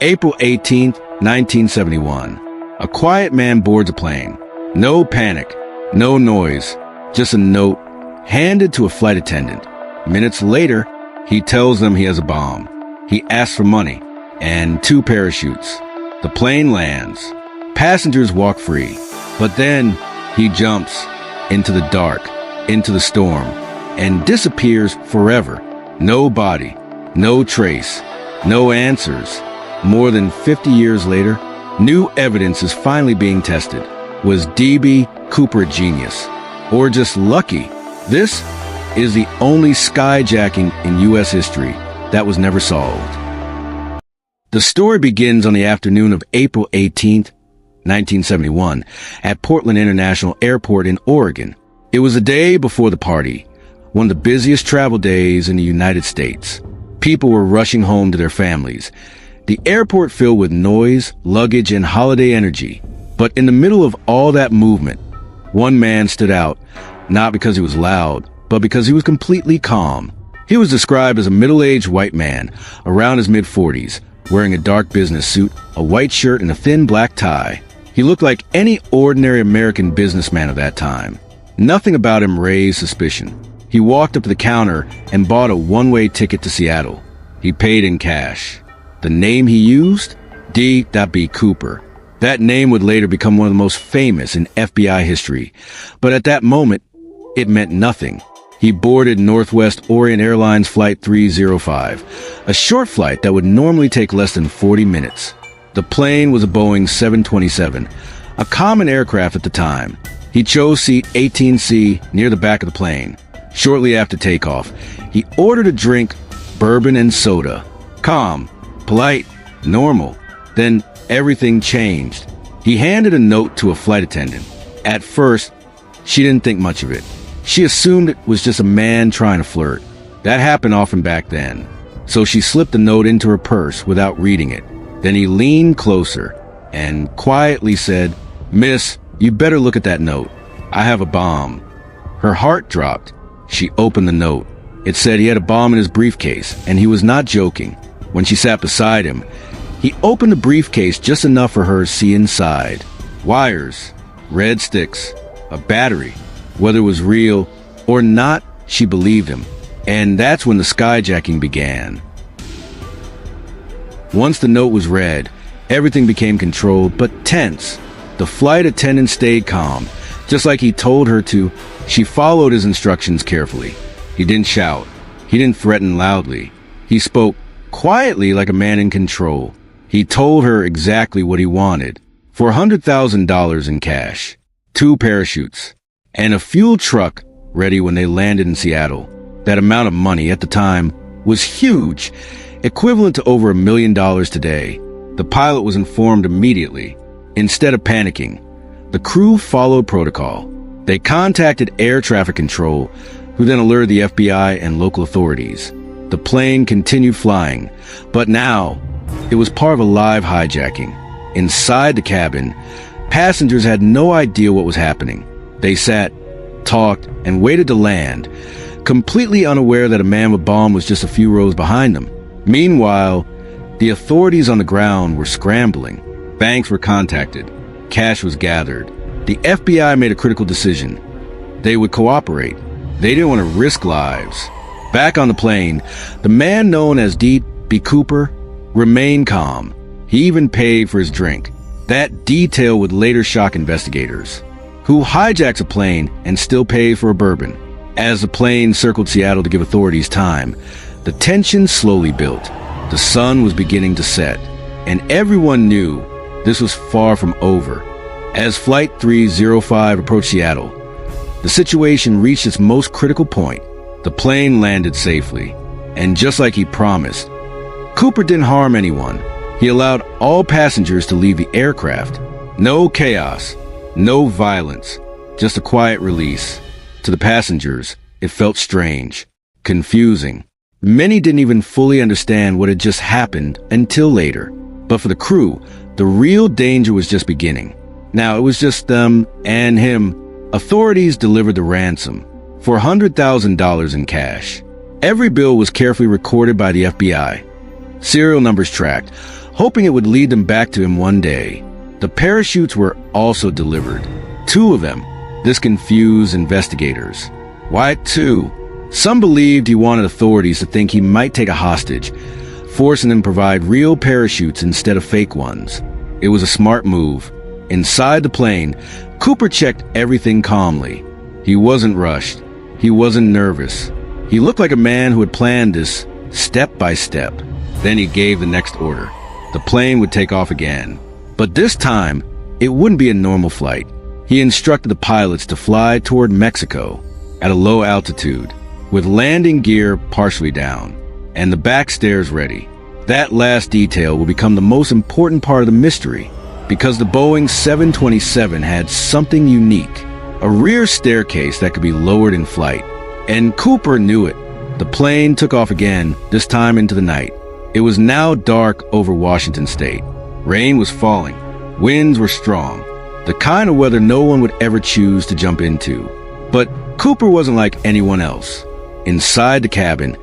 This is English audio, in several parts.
April 18th, 1971. A quiet man boards a plane. No panic, no noise, just a note handed to a flight attendant. Minutes later, he tells them he has a bomb. He asks for money and 2 parachutes. The plane lands. Passengers walk free. But then he jumps into the dark, into the storm, and disappears forever. No body, no trace, no answers. More than 50 years later, new evidence is finally being tested. Was D.B. Cooper a genius? Or just lucky? This is the only skyjacking in U.S. history that was never solved. The story begins on the afternoon of April 18th, 1971, at Portland International Airport in Oregon. It was a day before the party, one of the busiest travel days in the United States. People were rushing home to their families. The airport filled with noise, luggage, and holiday energy. But in the middle of all that movement, one man stood out, not because he was loud, but because he was completely calm. He was described as a middle-aged white man, around his mid-40s, wearing a dark business suit, a white shirt, and a thin black tie. He looked like any ordinary American businessman of that time. Nothing about him raised suspicion. He walked up to the counter and bought a one-way ticket to Seattle. He paid in cash. The name he used? D.B. Cooper. That name would later become one of the most famous in FBI history. But at that moment, it meant nothing. He boarded Northwest Orient Airlines Flight 305, a short flight that would normally take less than 40 minutes. The plane was a Boeing 727, a common aircraft at the time. He chose seat 18C near the back of the plane. Shortly after takeoff, he ordered a drink, bourbon and soda. Calm, polite, normal. Then everything changed. He handed a note to a flight attendant. At first, she didn't think much of it. She assumed it was just a man trying to flirt. That happened often back then. So she slipped the note into her purse without reading it. Then he leaned closer and quietly said, "Miss, you better look at that note. I have a bomb." Her heart dropped. She opened the note. It said he had a bomb in his briefcase, and he was not joking. When she sat beside him, he opened the briefcase just enough for her to see inside. Wires, red sticks, a battery. Whether it was real or not, she believed him. And that's when the skyjacking began. Once the note was read, everything became controlled but tense. The flight attendant stayed calm, just like he told her to. She followed his instructions carefully. He didn't shout. He didn't threaten loudly. He spoke quietly like a man in control. He told her exactly what he wanted. For $100,000 in cash, 2 parachutes, and a fuel truck ready when they landed in Seattle. That amount of money at the time was huge, equivalent to over $1 million today. The pilot was informed immediately. Instead of panicking, the crew followed protocol. They contacted air traffic control, who then alerted the FBI and local authorities. The plane continued flying, but now it was part of a live hijacking. Inside the cabin, passengers had no idea what was happening. They sat, talked, and waited to land, completely unaware that a man with a bomb was just a few rows behind them. Meanwhile, the authorities on the ground were scrambling. Banks were contacted. Cash was gathered. The FBI made a critical decision. They would cooperate. They didn't want to risk lives. Back on the plane, the man known as D.B. Cooper remained calm. He even paid for his drink. That detail would later shock investigators. Who hijacks a plane and still pays for a bourbon? As the plane circled Seattle to give authorities time, the tension slowly built. The sun was beginning to set, and everyone knew this was far from over. As Flight 305 approached Seattle, the situation reached its most critical point. The plane landed safely, and just like he promised, Cooper didn't harm anyone. He allowed all passengers to leave the aircraft. No chaos, no violence, just a quiet release. To the passengers, it felt strange, confusing. Many didn't even fully understand what had just happened until later. But for the crew, the real danger was just beginning. Now it was just them and him. Authorities delivered the ransom for $100,000 in cash. Every bill was carefully recorded by the FBI. Serial numbers tracked. hoping it would lead them back to him one day. The parachutes were also delivered. 2 of them. This confused investigators. Why 2? Some believed he wanted authorities to think he might take a hostage, forcing them to provide real parachutes instead of fake ones. It was a smart move. Inside the plane, Cooper checked everything calmly. He wasn't rushed. He wasn't nervous. He looked like a man who had planned this step by step. Then he gave the next order. The plane would take off again. But this time, it wouldn't be a normal flight. He instructed the pilots to fly toward Mexico at a low altitude, with landing gear partially down, and the back stairs ready. That last detail will become the most important part of the mystery, because the Boeing 727 had something unique, a rear staircase that could be lowered in flight. And Cooper knew it. The plane took off again, this time into the night. It was now dark over Washington state. Rain was falling. Winds were strong. The kind of weather no one would ever choose to jump into. But Cooper wasn't like anyone else. Inside the cabin,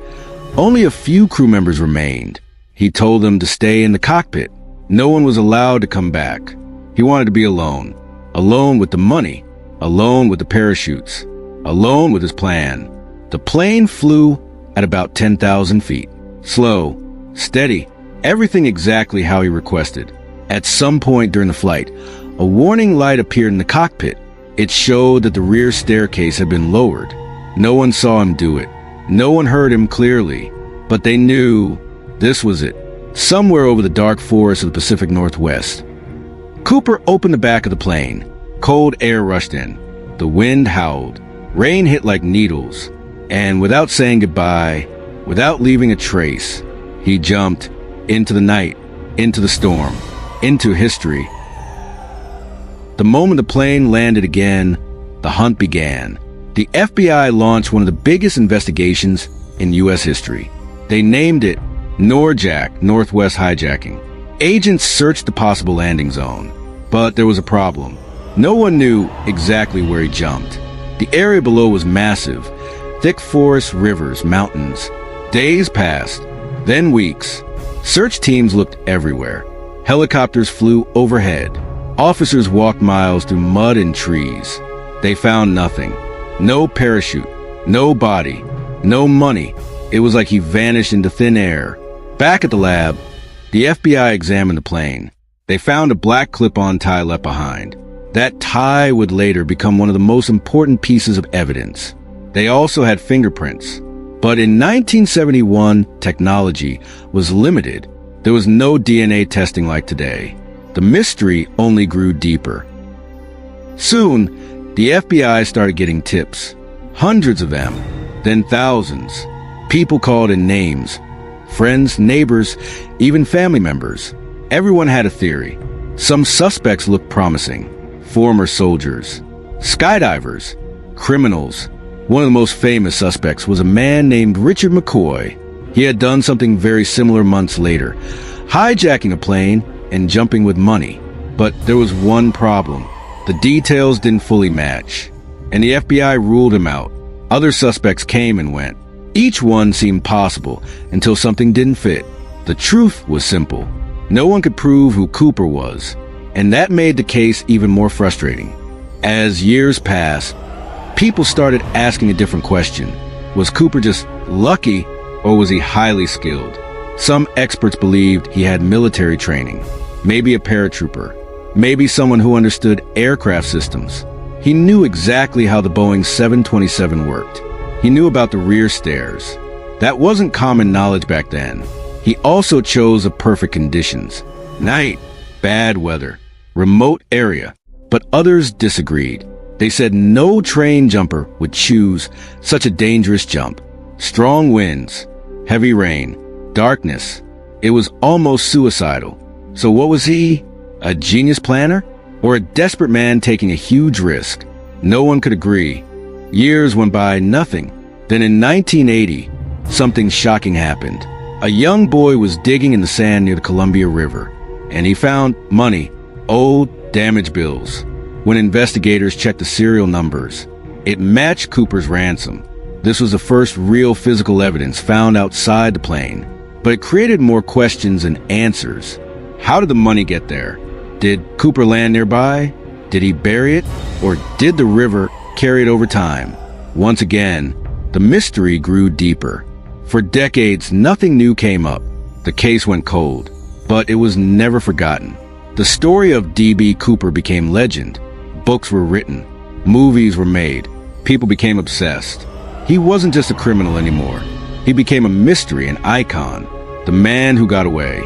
only a few crew members remained. He told them to stay in the cockpit. No one was allowed to come back. He wanted to be alone. Alone with the money. Alone with the parachutes. Alone with his plan. The plane flew at about 10,000 feet. Slow, steady, everything exactly how he requested. At some point during the flight, a warning light appeared in the cockpit. It showed that the rear staircase had been lowered. No one saw him do it. No one heard him clearly, but they knew this was it. Somewhere over the dark forests of the Pacific Northwest. Cooper opened the back of the plane. Cold air rushed in. The wind howled. Rain hit like needles. And without saying goodbye, without leaving a trace, he jumped into the night, into the storm, into history. The moment the plane landed again, the hunt began. The FBI launched one of the biggest investigations in U.S. history. They named it NORJAC, Northwest Hijacking. Agents searched the possible landing zone, but there was a problem. No one knew exactly where he jumped. The area below was massive. Thick forests, rivers, mountains. Days passed, then weeks. Search teams looked everywhere. Helicopters flew overhead. Officers walked miles through mud and trees. They found nothing. No parachute, no body, no money. It was like he vanished into thin air. Back at the lab, the FBI examined the plane. They found a black clip-on tie left behind. That tie would later become one of the most important pieces of evidence. They also had fingerprints. But in 1971, technology was limited. There was no DNA testing like today. The mystery only grew deeper. Soon, the FBI started getting tips. Hundreds of them, then thousands. People called in names. Friends, neighbors, even family members. Everyone had a theory. Some suspects looked promising. Former soldiers, skydivers, criminals. One of the most famous suspects was a man named Richard McCoy. He had done something very similar months later, hijacking a plane and jumping with money. But there was one problem. The details didn't fully match, and the FBI ruled him out. Other suspects came and went. Each one seemed possible until something didn't fit. The truth was simple. No one could prove who Cooper was, and that made the case even more frustrating. As years passed, people started asking a different question. Was Cooper just lucky, or was he highly skilled? Some experts believed he had military training, maybe a paratrooper, maybe someone who understood aircraft systems. He knew exactly how the Boeing 727 worked. He knew about the rear stairs. That wasn't common knowledge back then. He also chose the perfect conditions. Night, bad weather, remote area. But others disagreed. They said no train jumper would choose such a dangerous jump. Strong winds, heavy rain, darkness. It was almost suicidal. So what was he? A genius planner? Or a desperate man taking a huge risk? No one could agree. Years went by, nothing. Then in 1980, something shocking happened. A young boy was digging in the sand near the Columbia River, and he found money, old, damaged bills. When investigators checked the serial numbers, it matched Cooper's ransom. This was the first real physical evidence found outside the plane, but it created more questions than answers. How did the money get there? Did Cooper land nearby? Did he bury it? Or did the river carry it over time? Once again, the mystery grew deeper. For decades, nothing new came up. The case went cold, but it was never forgotten. The story of D.B. Cooper became legend. Books were written. Movies were made. People became obsessed. He wasn't just a criminal anymore. He became a mystery, an icon. The man who got away.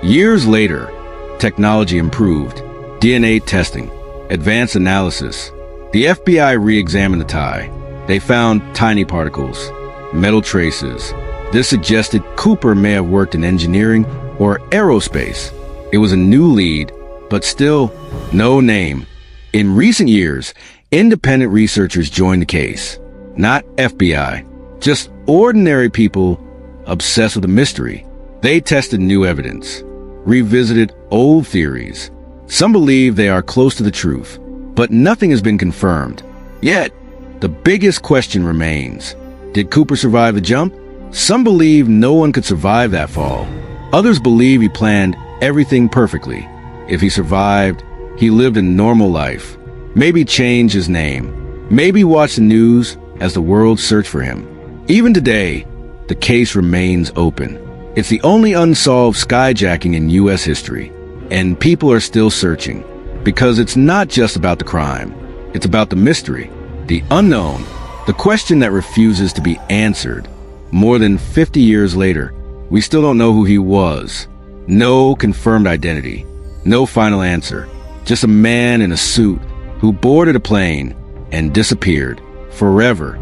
Years later, technology improved. DNA testing, advanced analysis. The FBI re-examined the tie. They found tiny particles, metal traces. This suggested Cooper may have worked in engineering or aerospace. It was a new lead, but still no name. In recent years, independent researchers joined the case. Not FBI, just ordinary people obsessed with the mystery. They tested new evidence, revisited old theories. Some believe they are close to the truth, but nothing has been confirmed. Yet, the biggest question remains. Did Cooper survive the jump? Some believe no one could survive that fall. Others believe he planned everything perfectly. If he survived, he lived a normal life. Maybe changed his name. Maybe watched the news as the world searched for him. Even today, the case remains open. It's the only unsolved skyjacking in U.S. history. And people are still searching. Because it's not just about the crime. It's about the mystery, the unknown, the question that refuses to be answered. More than 50 years later, we still don't know who he was. No confirmed identity. No final answer. Just a man in a suit who boarded a plane and disappeared forever